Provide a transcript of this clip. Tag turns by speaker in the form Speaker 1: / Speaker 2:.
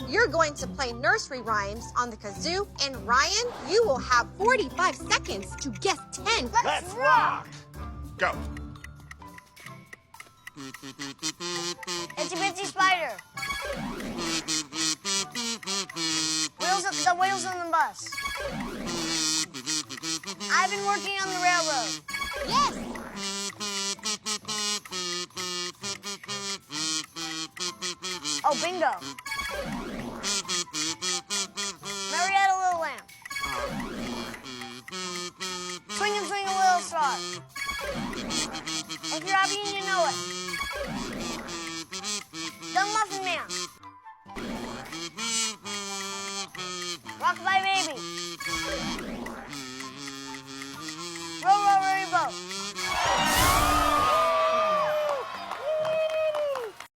Speaker 1: You're going to play nursery rhymes on the kazoo, and Ryan, you will have 45 seconds to guess 10.
Speaker 2: Let's rock! Go.
Speaker 3: Itsy Bitsy Spider. The wheels on the bus. I've been working on the railroad.
Speaker 1: Yes!
Speaker 3: Oh, bingo. Marietta Little Lamb. Swing and swing a little star. If you're happy and you know it. Dumb Muffin Man. Rockabye Baby.